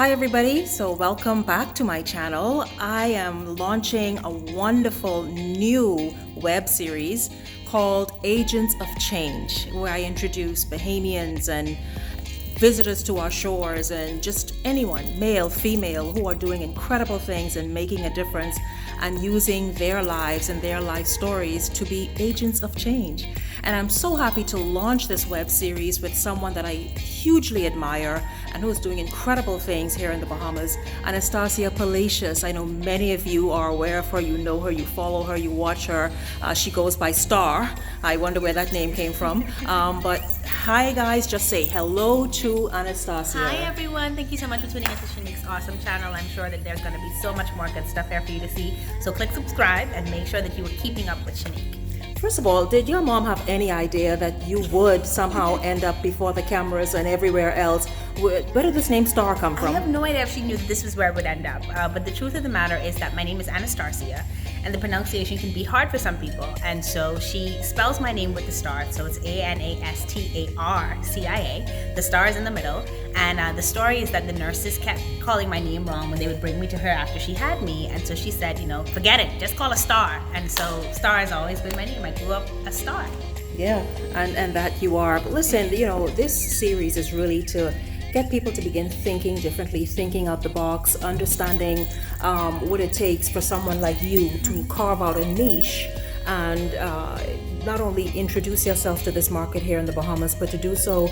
Hi everybody, so welcome back to my channel. I am launching a wonderful new web series called Agents of Change, where I introduce Bahamians and visitors to our shores and just anyone, male, female, who are doing incredible things and making a difference and using their lives and their life stories to be agents of change. And I'm so happy to launch this web series with someone that I hugely admire and who is doing incredible things here in the Bahamas, Anastarcia Palacious. I know many of you are aware of her, you know her, you follow her, you watch her. She goes by Star. I wonder where that name came from. But hi guys, just say hello to Anastarcia. Hi everyone, thank you so much for tuning into Shenique's awesome channel. I'm sure that there's going to be so much more good stuff there for you to see. So click subscribe and make sure that you are keeping up with Shenique. First of all, did your mom have any idea that you would somehow end up before the cameras and everywhere else? Where did this name Star come from? I have no idea if she knew that this was where it would end up. But the truth of the matter is that my name is Anastarcia, and the pronunciation can be hard for some people. And so she spells my name with the star. So it's Anastarcia. The star is in the middle. And the story is that the nurses kept calling my name wrong when they would bring me to her after she had me. And so she said, forget it, just call a Star. And so Star has always been my name. I grew up a Star. Yeah, and that you are. But listen, this series is really to get people to begin thinking differently, thinking out the box, understanding what it takes for someone like you to carve out a niche and not only introduce yourself to this market here in the Bahamas, but to do so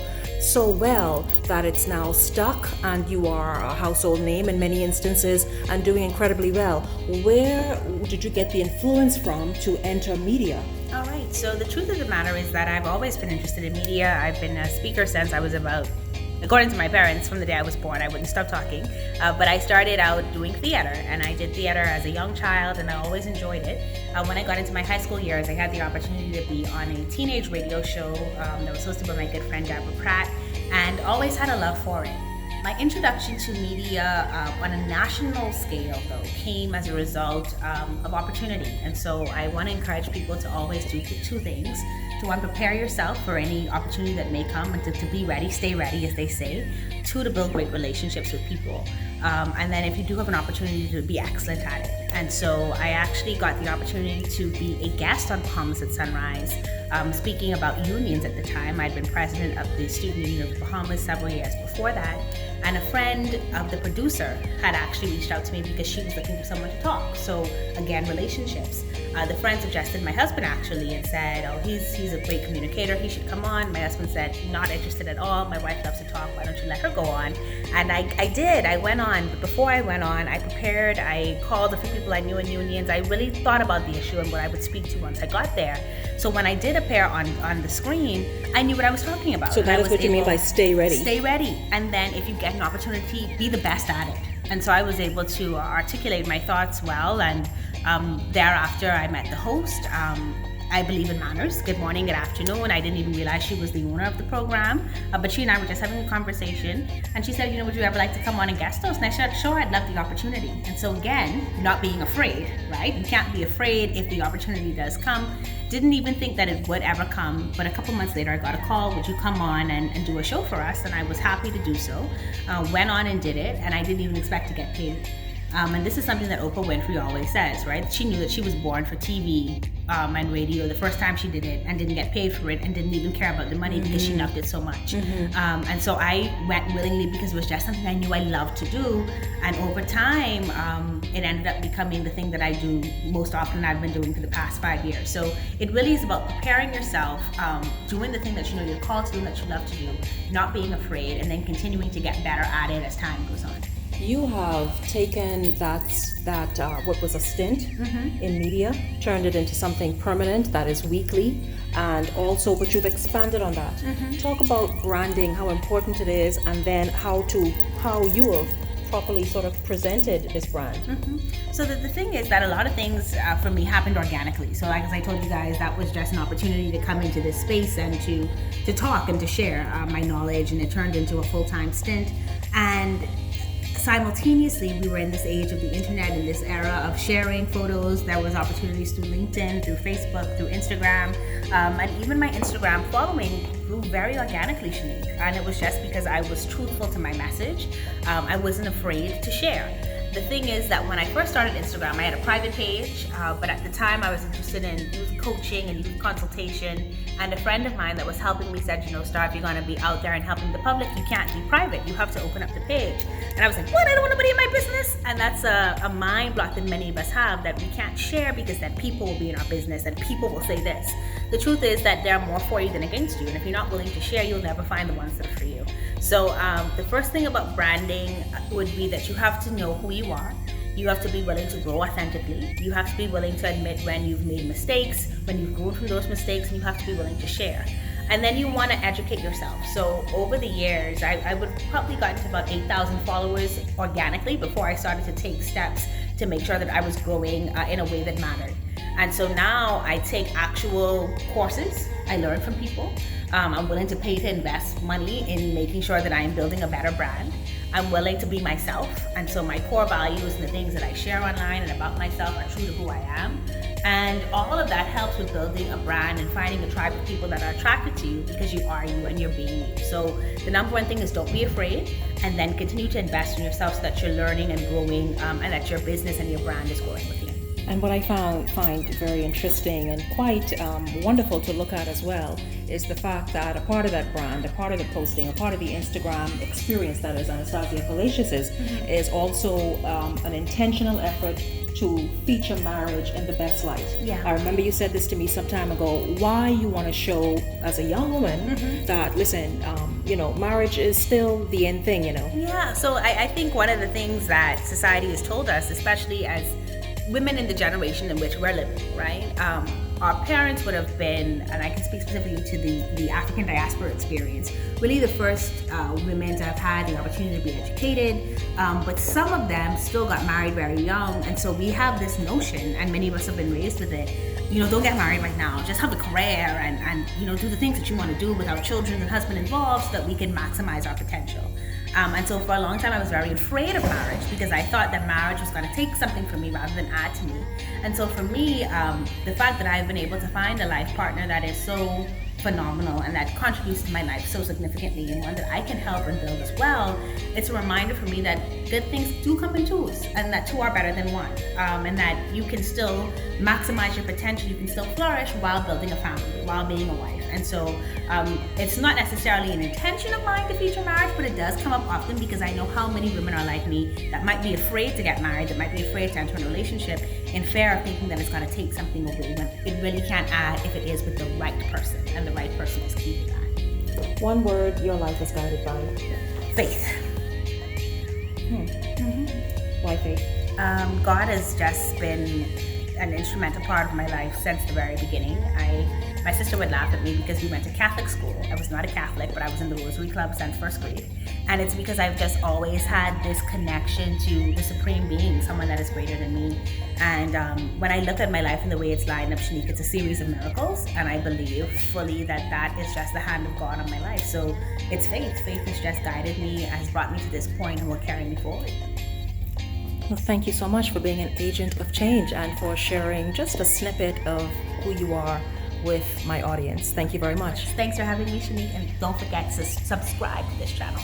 well that it's now stuck and you are a household name in many instances and doing incredibly well. Where did you get the influence from to enter media? All right, so the truth of the matter is that I've always been interested in media. I've been a speaker since I was according to my parents, from the day I was born. I wouldn't stop talking. But I started out doing theater, and I did theater as a young child, and I always enjoyed it. When I got into my high school years, I had the opportunity to be on a teenage radio show that was hosted by my good friend Deborah Pratt, and always had a love for it. My introduction to media on a national scale, though, came as a result of opportunity. And so I want to encourage people to always do two things. To one, prepare yourself for any opportunity that may come, and to be ready, stay ready, as they say. Two, to build great relationships with people. And then if you do have an opportunity, to be excellent at it. And so I actually got the opportunity to be a guest on Bahamas at Sunrise, speaking about unions at the time. I'd been president of the Student Union of the Bahamas several years before that. And a friend of the producer had actually reached out to me because she was looking for someone to talk. So again, relationships. The friend suggested my husband actually and said, he's a great communicator, he should come on. My husband said, not interested at all. My wife loves to talk, why don't you let her go on? And I did, I went on. But before I went on, I prepared, I called a few people I knew in unions. I really thought about the issue and what I would speak to once I got there. So when I did appear on the screen, I knew what I was talking about. So that is what you mean by stay ready. Stay ready. And then if you get an opportunity, be the best at it. And so I was able to articulate my thoughts well, and thereafter I met the host. I believe in manners. Good morning, good afternoon. I didn't even realize she was the owner of the program, but she and I were just having a conversation, and she said, would you ever like to come on and guest host? And I said, sure, I'd love the opportunity. And so again, not being afraid, right? You can't be afraid if the opportunity does come. Didn't even think that it would ever come, but a couple months later I got a call, would you come on and do a show for us? And I was happy to do so. Went on and did it, and I didn't even expect to get paid. And this is something that Oprah Winfrey always says, right? She knew that she was born for TV and radio the first time she did it, and didn't get paid for it, and didn't even care about the money because she loved it so much. And so I went willingly because it was just something I knew I loved to do. And over time, it ended up becoming the thing that I do most often. I've been doing for the past 5 years. So it really is about preparing yourself, doing the thing that you know you're called to do and that you love to do, not being afraid, and then continuing to get better at it as time goes on. You have taken that what was a stint in media, turned it into something permanent that is weekly, and also, but you've expanded on that. Talk about branding, how important it is, and then how you have properly sort of presented this brand. So the thing is that a lot of things for me happened organically. So like as I told you guys, that was just an opportunity to come into this space and to talk and to share my knowledge, and it turned into a full-time stint. And simultaneously, we were in this age of the internet, in this era of sharing photos. There was opportunities through LinkedIn, through Facebook, through Instagram, and even my Instagram following grew very organically, Shenique. And it was just because I was truthful to my message. I wasn't afraid to share. The thing is that when I first started Instagram, I had a private page, but at the time I was interested in youth coaching and youth consultation. And a friend of mine that was helping me said, Star, if you're going to be out there and helping the public, you can't be private. You have to open up the page. And I was like, what? I don't want nobody in my business. And that's a mind block that many of us have, that we can't share because then people will be in our business and people will say this. The truth is that there are more for you than against you. And if you're not willing to share, you'll never find the ones that are for you. So the first thing about branding would be that you have to know who you are. You have to be willing to grow authentically. You have to be willing to admit when you've made mistakes, when you've grown from those mistakes, and you have to be willing to share. And then you want to educate yourself. So over the years, I would probably gotten to about 8,000 followers organically before I started to take steps to make sure that I was growing in a way that mattered. And so now I take actual courses. I learn from people. I'm willing to pay to invest money in making sure that I am building a better brand. I'm willing to be myself, and so my core values and the things that I share online and about myself are true to who I am. And all of that helps with building a brand and finding a tribe of people that are attracted to you because you are you and you're being you. So the number one thing is don't be afraid, and then continue to invest in yourself so that you're learning and growing, and that your business and your brand is growing with you. And what I find very interesting and quite wonderful to look at as well is the fact that a part of that brand, a part of the posting, a part of the Instagram experience that is Anastarcia Palacious is also an intentional effort to feature marriage in the best light. Yeah. I remember you said this to me some time ago, why you want to show as a young woman that, listen, marriage is still the end thing, Yeah, so I think one of the things that society has told us, especially as women in the generation in which we're living, right? Our parents would have been, and I can speak specifically to the African diaspora experience, really the first women to have had the opportunity to be educated, but some of them still got married very young, and so we have this notion, and many of us have been raised with it, don't get married right now, just have a career and do the things that you want to do without children and husband involved so that we can maximize our potential. And so for a long time I was very afraid of marriage because I thought that marriage was going to take something from me rather than add to me. And so for me, the fact that I've been able to find a life partner that is so phenomenal and that contributes to my life so significantly, and one that I can help and build as well, it's a reminder for me that good things do come in twos, and that two are better than one, and that you can still maximize your potential, you can still flourish while building a family, while being a wife. And so it's not necessarily an intention of mine to feature marriage, but it does come up often because I know how many women are like me that might be afraid to get married, that might be afraid to enter a relationship in fear of thinking that it's going to take something away when it really can't add if it is with the right person, and the right person is key to that. One word your life is guided by? Faith. Why faith? God has just been an instrumental part of my life since the very beginning. My sister would laugh at me because we went to Catholic school. I was not a Catholic, but I was in the Rosary Club since first grade. And it's because I've just always had this connection to the Supreme Being, someone that is greater than me. And when I look at my life and the way it's lined up, Shenique, it's a series of miracles. And I believe fully that that is just the hand of God on my life. So it's faith. Faith has just guided me, has brought me to this point, and will carry me forward. Well, thank you so much for being an agent of change and for sharing just a snippet of who you are with my audience. Thank you very much. Thanks for having me, Shenique, and don't forget to subscribe to this channel.